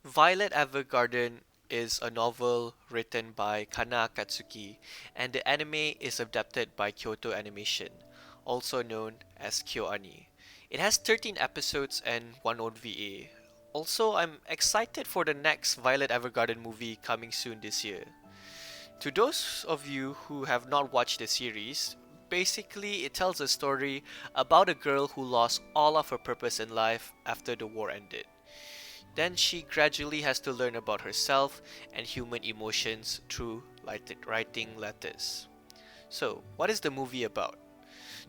Violet Evergarden is a novel written by Kana Akatsuki, and the anime is adapted by Kyoto Animation, also known as KyoAni. It has 13 episodes and one OVA. Also, I'm excited for the next Violet Evergarden movie coming soon this year. To those of you who have not watched the series, basically it tells a story about a girl who lost all of her purpose in life after the war ended. Then she gradually has to learn about herself and human emotions through writing letters. So, what is the movie about?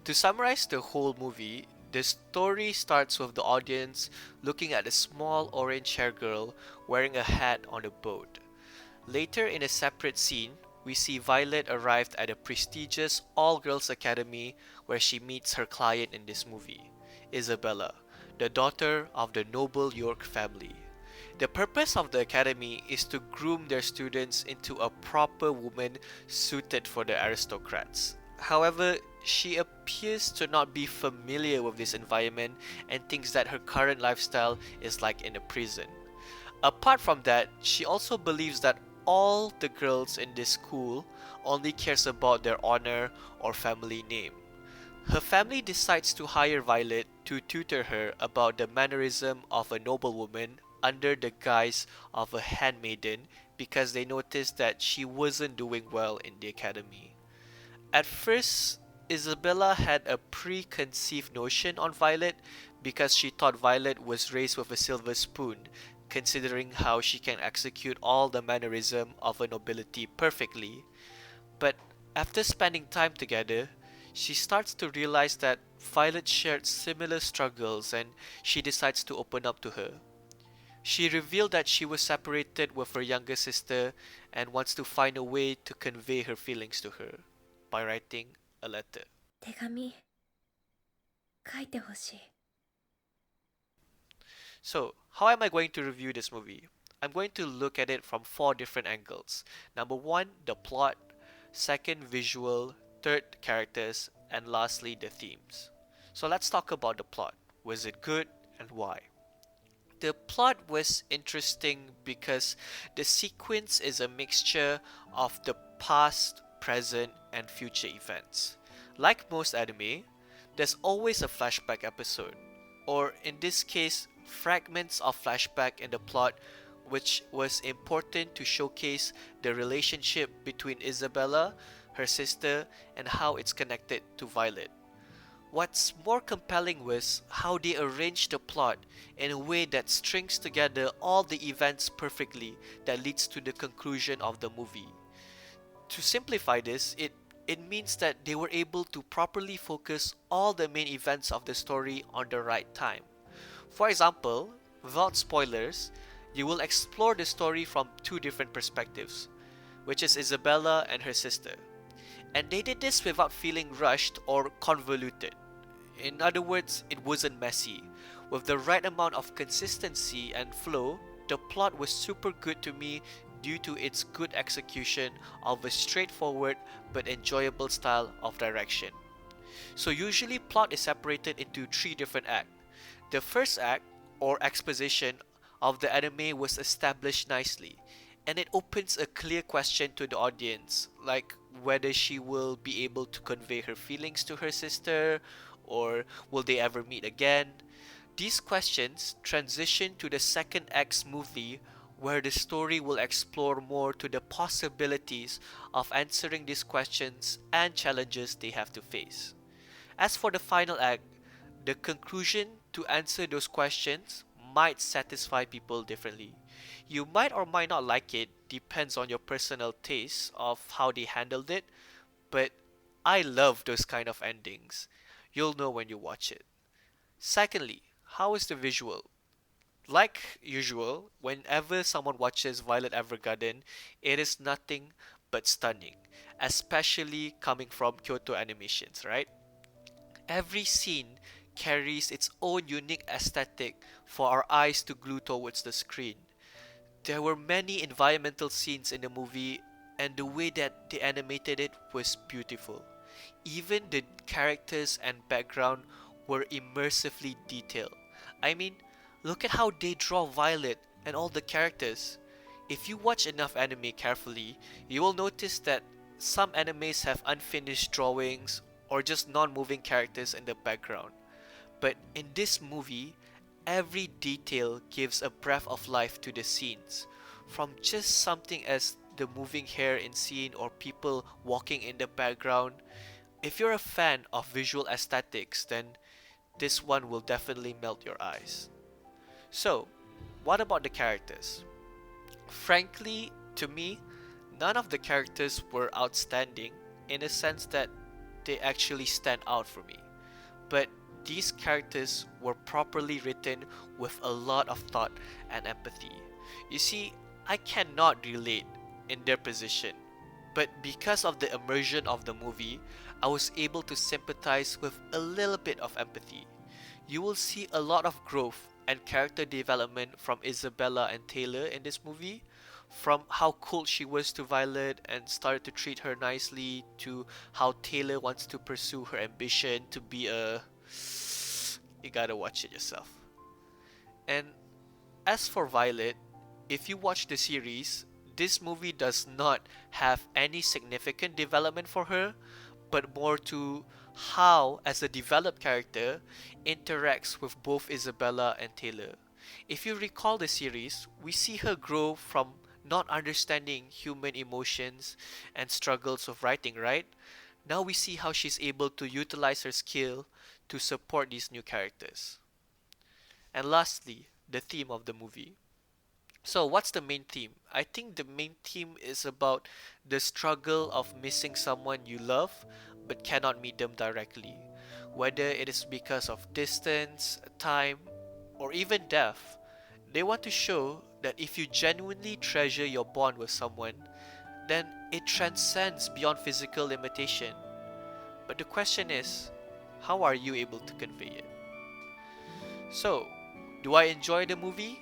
To summarize the whole movie, the story starts with the audience looking at a small orange haired girl wearing a hat on a boat. Later, in a separate scene, we see Violet arrived at a prestigious all girls academy where she meets her client in this movie, Isabella, the daughter of the noble York family. The purpose of the academy is to groom their students into a proper woman suited for the aristocrats. However, she appears to not be familiar with this environment and thinks that her current lifestyle is like in a prison. Apart from that, she also believes that all the girls in this school only cares about their honor or family name. Her family decides to hire Violet to tutor her about the mannerism of a noblewoman under the guise of a handmaiden because they noticed that she wasn't doing well in the academy. At first, Isabella had a preconceived notion on Violet because she thought Violet was raised with a silver spoon, considering how she can execute all the mannerism of a nobility perfectly. But after spending time together, she starts to realize that Violet shared similar struggles and she decides to open up to her. She revealed that she was separated with her younger sister and wants to find a way to convey her feelings to her by writing a letter. 手紙書いてほしい。So, how am I going to review this movie? I'm going to look at it from four different angles. Number one, the plot. Second, visual. Third, characters. And lastly, the themes. So, let's talk about the plot. Was it good and why? The plot was interesting because the sequence is a mixture of the past, present, and future events. Like most anime, there's always a flashback episode, or in this case, fragments of flashback in the plot, which was important to showcase the relationship between Isabella, her sister, and how it's connected to Violet. What's more compelling was how they arranged the plot in a way that strings together all the events perfectly that leads to the conclusion of the movie. To simplify this, it means that they were able to properly focus all the main events of the story on the right time. For example, without spoilers, you will explore the story from two different perspectives, which is Isabella and her sister. And they did this without feeling rushed or convoluted. In other words, it wasn't messy. With the right amount of consistency and flow, the plot was super good to me due to its good execution of a straightforward but enjoyable style of direction. So usually plot is separated into three different acts. The first act, or exposition, of the anime was established nicely, and it opens a clear question to the audience, like whether she will be able to convey her feelings to her sister, or will they ever meet again. These questions transition to the second act smoothly, where the story will explore more to the possibilities of answering these questions and challenges they have to face. As for the final act, the conclusion to answer those questions might satisfy people differently. You might or might not like it, depends on your personal taste of how they handled it, but I love those kind of endings. You'll know when you watch it. Secondly, how is the visual? Like usual, whenever someone watches Violet Evergarden, it is nothing but stunning, especially coming from Kyoto Animations, right? Every scene carries its own unique aesthetic for our eyes to glue towards the screen. There were many environmental scenes in the movie, and the way that they animated it was beautiful. Even the characters and background were immersively detailed. I mean, look at how they draw Violet and all the characters. If you watch enough anime carefully, you will notice that some animes have unfinished drawings or just non-moving characters in the background. But in this movie, every detail gives a breath of life to the scenes. From just something as the moving hair in scene or people walking in the background. If you're a fan of visual aesthetics, then this one will definitely melt your eyes. So, what about the characters? Frankly, to me, none of the characters were outstanding in a sense that they actually stand out for me. But these characters were properly written with a lot of thought and empathy. You see, I cannot relate in their position, but because of the immersion of the movie, I was able to sympathize with a little bit of empathy. You will see a lot of growth and character development from Isabella and Taylor in this movie, from how cold she was to Violet and started to treat her nicely, to how Taylor wants to pursue her ambition to be a. You gotta watch it yourself. And as for Violet, if you watch the series, this movie does not have any significant development for her, but more to how, as a developed character, interacts with both Isabella and Taylor. If you recall the series, we see her grow from not understanding human emotions and struggles of writing, right? Now we see how she's able to utilize her skill to support these new characters. And lastly, the theme of the movie. So, what's the main theme? I think the main theme is about the struggle of missing someone you love but cannot meet them directly. Whether it is because of distance, time, or even death, they want to show that if you genuinely treasure your bond with someone, then it transcends beyond physical limitation. But the question is, how are you able to convey it? So, do I enjoy the movie?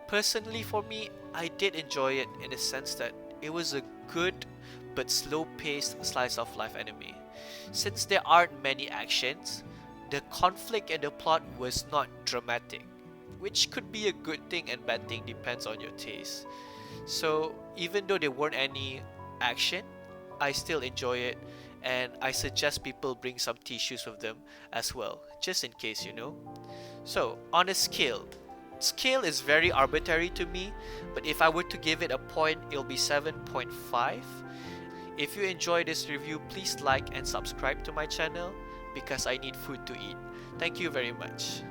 Personally, for me, I did enjoy it in the sense that it was a good but slow paced slice of life anime. Since there aren't many actions, the conflict and the plot was not dramatic, which could be a good thing and bad thing depends on your taste. So, even though there weren't any action, I still enjoy it and I suggest people bring some tissues with them as well, just in case, you know. So, on a scale is very arbitrary to me, but if I were to give it a point, it'll be 7.5. If you enjoy this review, please like and subscribe to my channel because I need food to eat. Thank you very much.